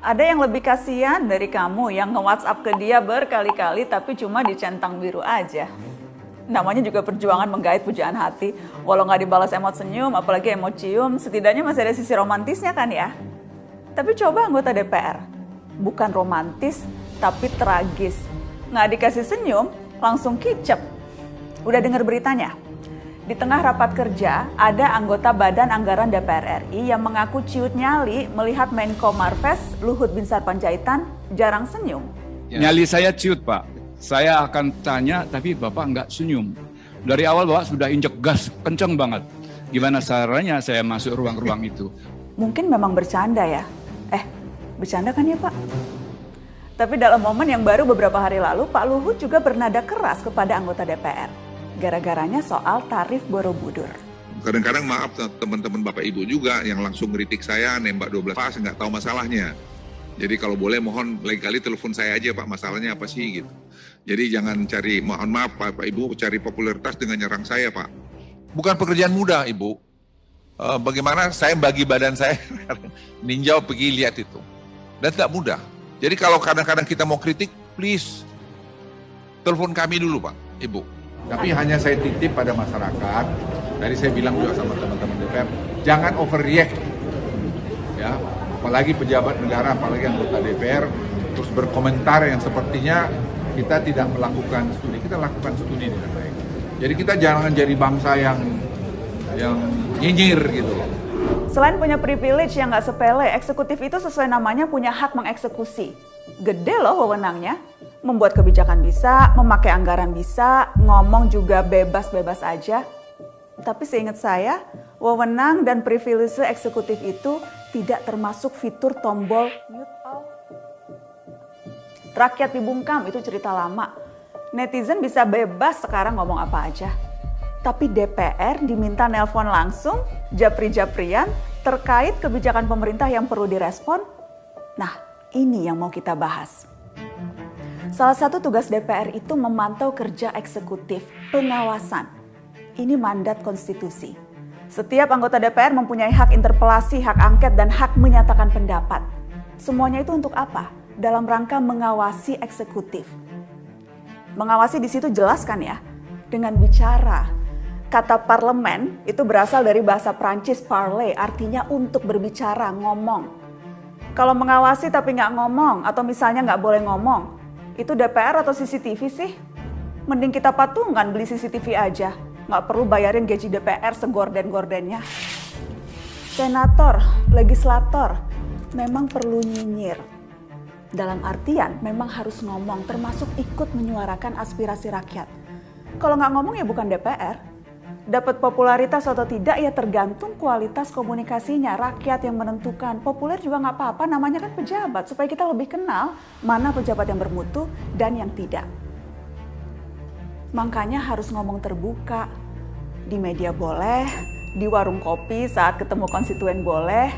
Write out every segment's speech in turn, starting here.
Ada yang lebih kasihan dari kamu yang nge-WhatsApp ke dia berkali-kali tapi cuma dicentang biru aja. Namanya juga perjuangan menggait pujaan hati. Walau nggak dibalas emot senyum, apalagi emot cium, setidaknya masih ada sisi romantisnya kan ya. Tapi coba anggota DPR, bukan romantis tapi tragis. Nggak dikasih senyum, langsung kicep. Udah dengar beritanya? Di tengah rapat kerja, ada anggota Badan Anggaran DPR RI yang mengaku ciut nyali melihat Menko Marves Luhut Binsar Panjaitan jarang senyum. Nyali saya ciut, Pak. Saya akan tanya, tapi Bapak nggak senyum. Dari awal Bapak sudah injek gas, kenceng banget. Gimana caranya saya masuk ruang-ruang itu? Mungkin memang bercanda ya. Bercanda kan ya Pak? Tapi dalam momen yang baru beberapa hari lalu, Pak Luhut juga bernada keras kepada anggota DPR. Gara-garanya soal tarif Borobudur. Kadang-kadang maaf teman-teman Bapak Ibu juga yang langsung ngeritik saya, nembak 12 pas, nggak tahu masalahnya. Jadi kalau boleh mohon lain kali telepon saya aja Pak, masalahnya apa sih gitu. Jadi jangan cari, mohon maaf Pak Ibu, cari popularitas dengan nyerang saya Pak. Bukan pekerjaan mudah Ibu. Bagaimana saya bagi badan saya, ninjau pergi lihat itu. Dan tidak mudah. Jadi kalau kadang-kadang kita mau kritik, please telepon kami dulu Pak, Ibu. Tapi hanya saya titip pada masyarakat, tadi saya bilang juga sama teman-teman DPR, jangan overreact. Ya, apalagi pejabat negara, apalagi anggota DPR, terus berkomentar yang sepertinya kita tidak melakukan studi, kita lakukan studi dengan baik. Jadi kita jangan jadi bangsa yang nyinyir gitu loh. Selain punya privilege yang nggak sepele, eksekutif itu sesuai namanya punya hak mengeksekusi. Gede loh wewenangnya. Membuat kebijakan bisa, memakai anggaran bisa, ngomong juga bebas-bebas aja. Tapi seingat saya, wewenang dan privilege eksekutif itu tidak termasuk fitur tombol mute all. Rakyat dibungkam itu cerita lama. Netizen bisa bebas sekarang ngomong apa aja. Tapi DPR diminta nelpon langsung, japri-japrian, terkait kebijakan pemerintah yang perlu direspon. Nah, ini yang mau kita bahas. Salah satu tugas DPR itu memantau kerja eksekutif, pengawasan. Ini mandat konstitusi. Setiap anggota DPR mempunyai hak interpelasi, hak angket, dan hak menyatakan pendapat. Semuanya itu untuk apa? Dalam rangka mengawasi eksekutif. Mengawasi di situ jelas kan ya? Dengan bicara. Kata parlemen itu berasal dari bahasa Prancis parler, artinya untuk berbicara, ngomong. Kalau mengawasi tapi nggak ngomong, atau misalnya nggak boleh ngomong, itu DPR atau CCTV sih? Mending kita patungan beli CCTV aja. Nggak perlu bayarin gaji DPR segorden-gordennya. Senator, legislator, memang perlu nyinyir. Dalam artian memang harus ngomong, termasuk ikut menyuarakan aspirasi rakyat. Kalau nggak ngomong ya bukan DPR. Dapat popularitas atau tidak ya tergantung kualitas komunikasinya. Rakyat yang menentukan. Populer juga nggak apa-apa, namanya kan pejabat. Supaya kita lebih kenal mana pejabat yang bermutu dan yang tidak. Makanya harus ngomong terbuka. Di media boleh, di warung kopi saat ketemu konstituen boleh.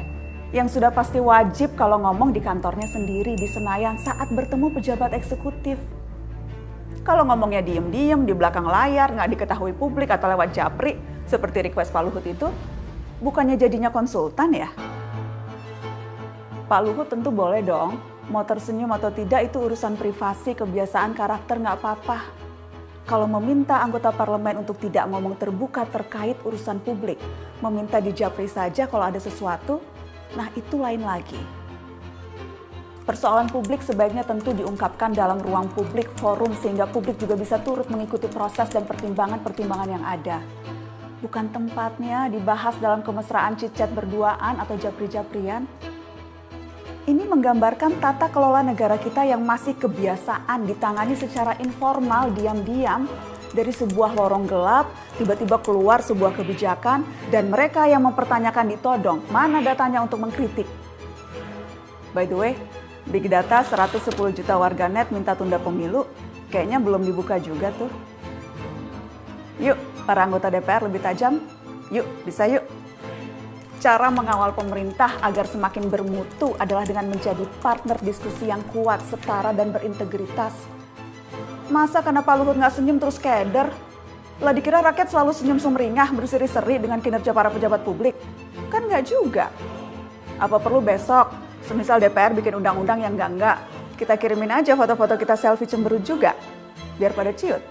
Yang sudah pasti wajib kalau ngomong di kantornya sendiri, di Senayan saat bertemu pejabat eksekutif. Kalau ngomongnya diem-diem di belakang layar, nggak diketahui publik atau lewat japri, seperti request Pak Luhut itu, bukannya jadinya konsultan ya? Pak Luhut tentu boleh dong, mau tersenyum atau tidak itu urusan privasi, kebiasaan, karakter nggak apa-apa. Kalau meminta anggota parlemen untuk tidak ngomong terbuka terkait urusan publik, meminta di japri saja kalau ada sesuatu, nah itu lain lagi. Persoalan publik sebaiknya tentu diungkapkan dalam ruang publik, forum, sehingga publik juga bisa turut mengikuti proses dan pertimbangan-pertimbangan yang ada. Bukan tempatnya dibahas dalam kemesraan chit-chat berduaan atau japri-japrian. Ini menggambarkan tata kelola negara kita yang masih kebiasaan ditangani secara informal, diam-diam, dari sebuah lorong gelap, tiba-tiba keluar sebuah kebijakan, dan mereka yang mempertanyakan ditodong, mana datanya untuk mengkritik. By the way, Big Data 110 juta warganet minta tunda pemilu, kayaknya belum dibuka juga tuh. Yuk, para anggota DPR lebih tajam. Yuk, bisa yuk. Cara mengawal pemerintah agar semakin bermutu adalah dengan menjadi partner diskusi yang kuat, setara, dan berintegritas. Masa karena Pak Luhut nggak senyum terus keder? Lah dikira rakyat selalu senyum sumringah, berseri-seri dengan kinerja para pejabat publik? Kan nggak juga. Apa perlu besok Semisal DPR bikin undang-undang yang enggak, kita kirimin aja foto-foto kita selfie cemberut juga, biar pada ciut.